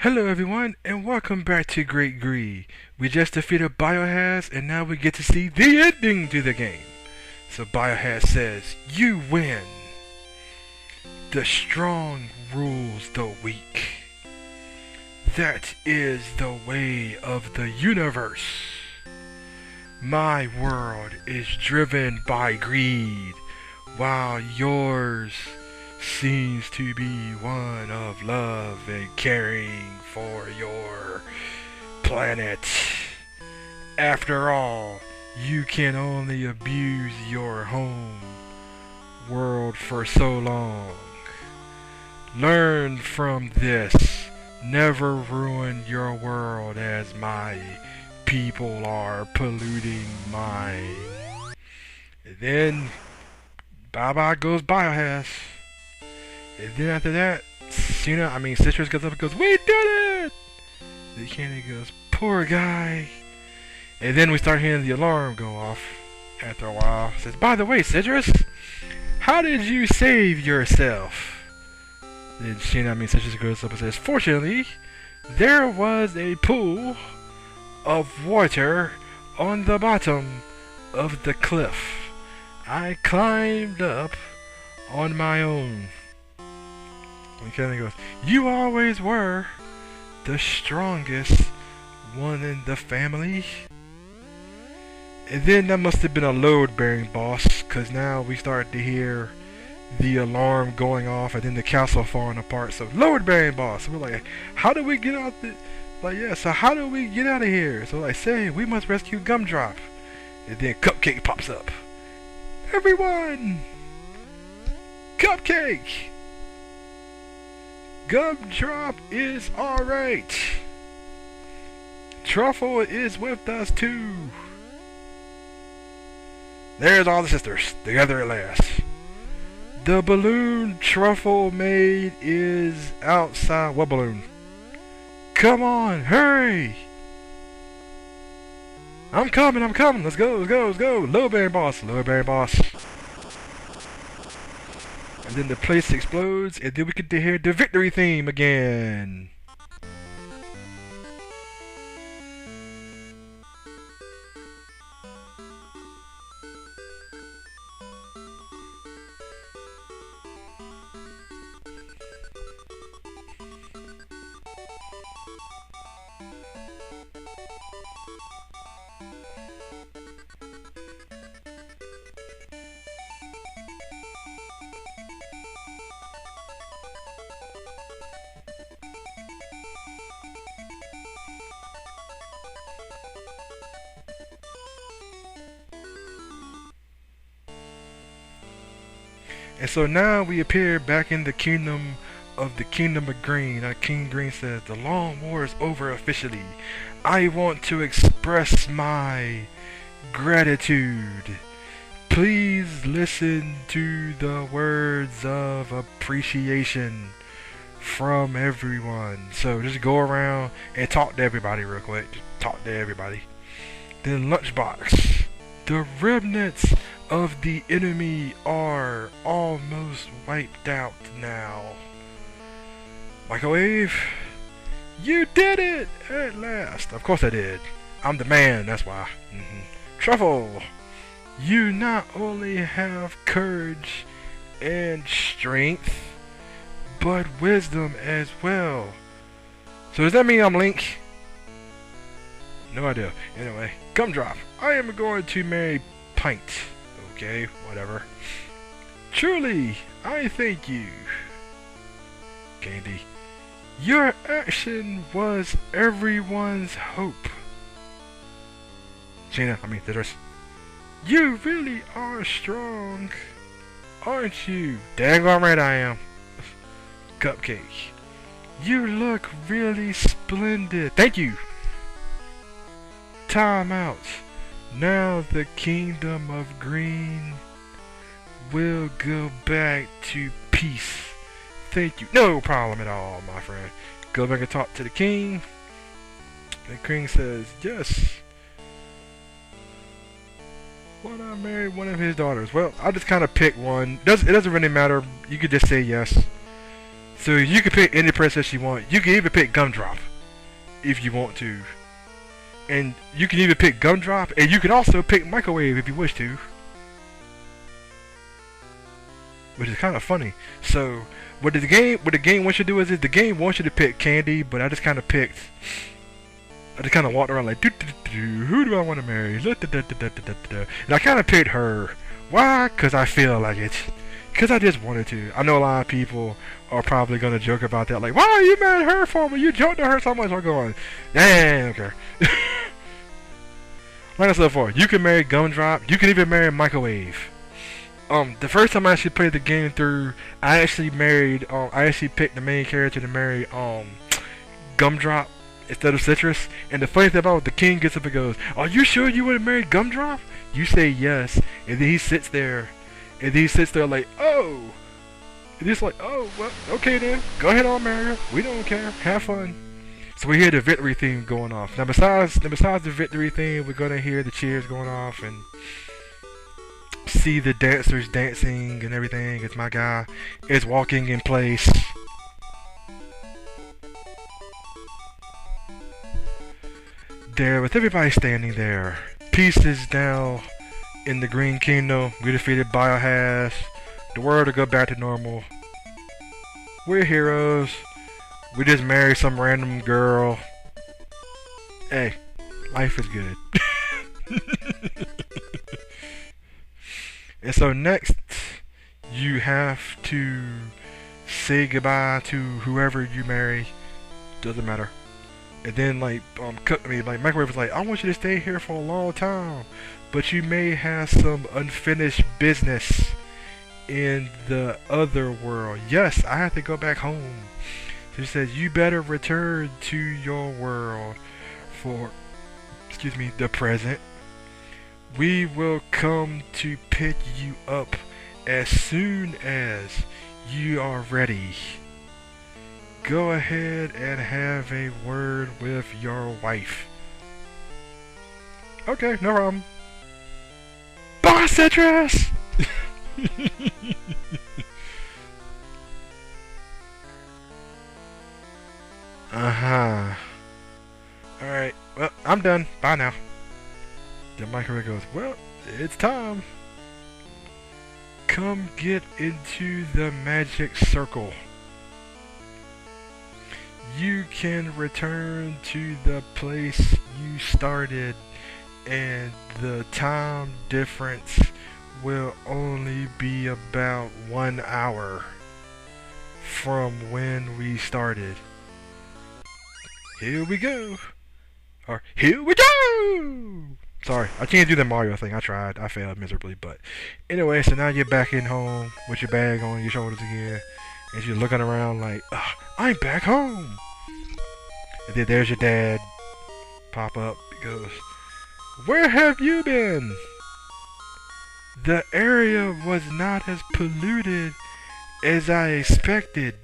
Hello everyone, and welcome back to Great Gree. We just defeated Biohazard, and now we get to see the ending to the game. So Biohazard says, you win. The strong rules the weak. That is the way of the universe. My world is driven by greed, while yours seems to be one of love and caring for your planet. After all, you can only abuse your home world for so long. Learn from this. Never ruin your world as my people are polluting mine. And then, bye-bye goes Biohazard. And then after that, Citrus goes up and goes, we did it! The Candy goes, poor guy. And then we start hearing the alarm go off after a while. It says, by the way, Citrus, how did you save yourself? Then Citrus goes up and says, fortunately, there was a pool of water on the bottom of the cliff. I climbed up on my own. And Kenny goes, you always were the strongest one in the family. And then that must have been a load-bearing boss, because now we start to hear the alarm going off and then the castle falling apart. So, load-bearing boss. So we're like, how do we get out so how do we get out of here? So like, say, we must rescue Gumdrop. And then Cupcake pops up. Everyone! Cupcake! Gumdrop is alright. Truffle is with us too. There's all the sisters, together at last. The balloon Truffle made is outside. What balloon? Come on, hurry! I'm coming. Let's go. Low-bearing boss. And then the place explodes, and then we get to hear the victory theme again. And so now we appear back in the Kingdom of Green. King Green says, the long war is over officially. I want to express my gratitude. Please listen to the words of appreciation from everyone. So just go around and talk to everybody real quick. Just talk to everybody. Then Lunchbox. The remnants of the enemy are almost wiped out now. Microwave, you did it at last. Of course I did. I'm the man, that's why. Truffle, you not only have courage and strength, but wisdom as well. So does that mean I'm Link? No idea. Anyway, Gumdrop, I am going to marry Pint. Okay, whatever. Truly, I thank you. Candy, your action was everyone's hope. Citrus, you really are strong, aren't you? Dang on right I am. Cupcake, you look really splendid. Thank you. Time out. Now the Kingdom of Green will go back to peace. Thank you. No problem at all, my friend. Go back and talk to the king. The king says, yes. Why not marry one of his daughters? Well, I just kind of picked one. It doesn't really matter. You could just say yes. So you can pick any princess you want. You can even pick Gumdrop if you want to. And you can even pick Gumdrop, and you can also pick Microwave if you wish to. Which is kind of funny. So what the game wants you to do is the game wants you to pick Candy, but I just kind of walked around like, who do I want to marry? And I kind of picked her. Why? Because I feel like it. Because I just wanted to. I know a lot of people are probably going to joke about that. Like, why are you marrying her for me? You joked to her so much. I'm going, damn, okay. Like I said before, you can marry Gumdrop. You can even marry Microwave. The first time I actually played the game through, I actually picked the main character to marry, Gumdrop instead of Citrus. And the funny thing about it, the king gets up and goes, are you sure you want to marry Gumdrop? You say yes. And then he sits there like, oh. And he's like, oh, well, okay then. Go ahead on, marry her. We don't care. Have fun. So we hear the victory theme going off. Now besides the victory theme, we're gonna hear the cheers going off and see the dancers dancing and everything as my guy is walking in place. There, with everybody standing there. Peace is now in the Green Kingdom. We defeated Biohazard. The world will go back to normal. We're heroes. We just married some random girl. Hey, life is good. And so next, you have to say goodbye to whoever you marry. Doesn't matter. And then Microwave was like, I want you to stay here for a long time, but you may have some unfinished business in the other world. Yes, I have to go back home. So he says, you better return to your world for, the present. We will come to pick you up as soon as you are ready. Go ahead and have a word with your wife. Okay, no problem. Bye, Citrus! Uh-huh. Alright, well, I'm done. Bye now. The Microwave goes, well, it's time. Come get into the magic circle. You can return to the place you started, and the time difference will only be about 1 hour from when we started. Here we go. Or, here we go! Sorry, I can't do the Mario thing. I tried. I failed miserably. But anyway, so now you're back in home with your bag on your shoulders again. And you're looking around like, I'm back home. And then there's your dad pop up. He goes, where have you been? The area was not as polluted as I expected.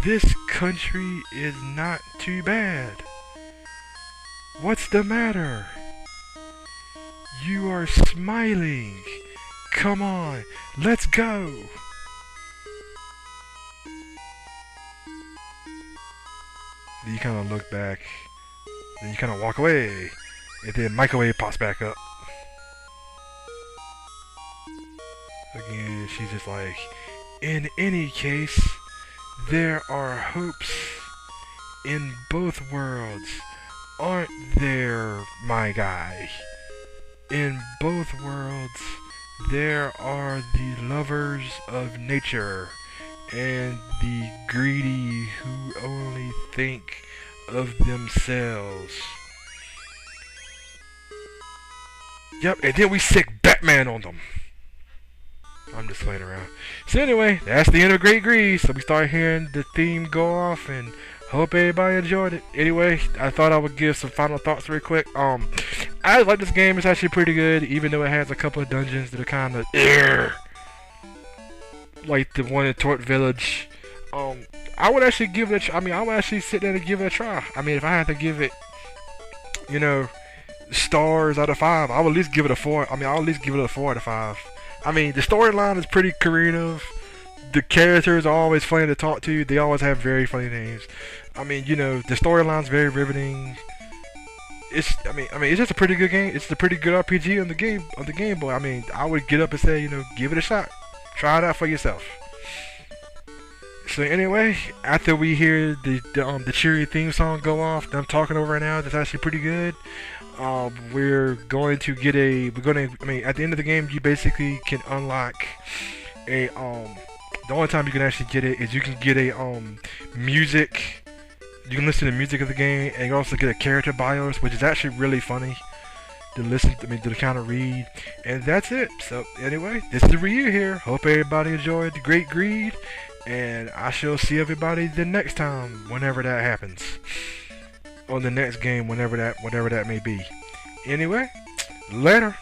This country is not too bad. What's the matter? You are smiling. Come on, let's go. Then you kind of look back. Then you kind of walk away. And then Microwave pops back up. Again, she's just like, in any case, there are hopes in both worlds, aren't there, my guy? In both worlds, there are the lovers of nature and the greedy who only think of themselves. Yep, and then we sick Batman on them. I'm just playing around. So anyway, that's the end of Great Grease. So we start hearing the theme go off, and hope everybody enjoyed it. Anyway, I thought I would give some final thoughts real quick. I like this game. It's actually pretty good, even though it has a couple of dungeons that are kind of like the one in Tort Village. I would actually give it I would actually sit there and give it a try. I mean, if I had to give it, stars out of 5, I would at least give it a 4. I'll at least give it a 4 out of 5. I mean, the storyline is pretty creative. the characters are always funny to talk to. They always have very funny names. I mean, the storyline's very riveting. It's just a pretty good game. It's a pretty good RPG on the Game Boy. I mean, I would get up and say, give it a shot. Try it out for yourself. So anyway, after we hear the cheery theme song go off, that I'm talking over now, that's actually pretty good. We're going to get a. We're going to. I mean, at the end of the game, you basically can unlock a. The only time you can actually get it is you can get a music. You can listen to the music of the game, and you also get a character bios, which is actually really funny to listen. To kind of read, and that's it. So anyway, this is Ryu here. Hope everybody enjoyed the Great Greed, and I shall see everybody the next time, whenever that happens, on the next game, whatever that may be. Anyway, later.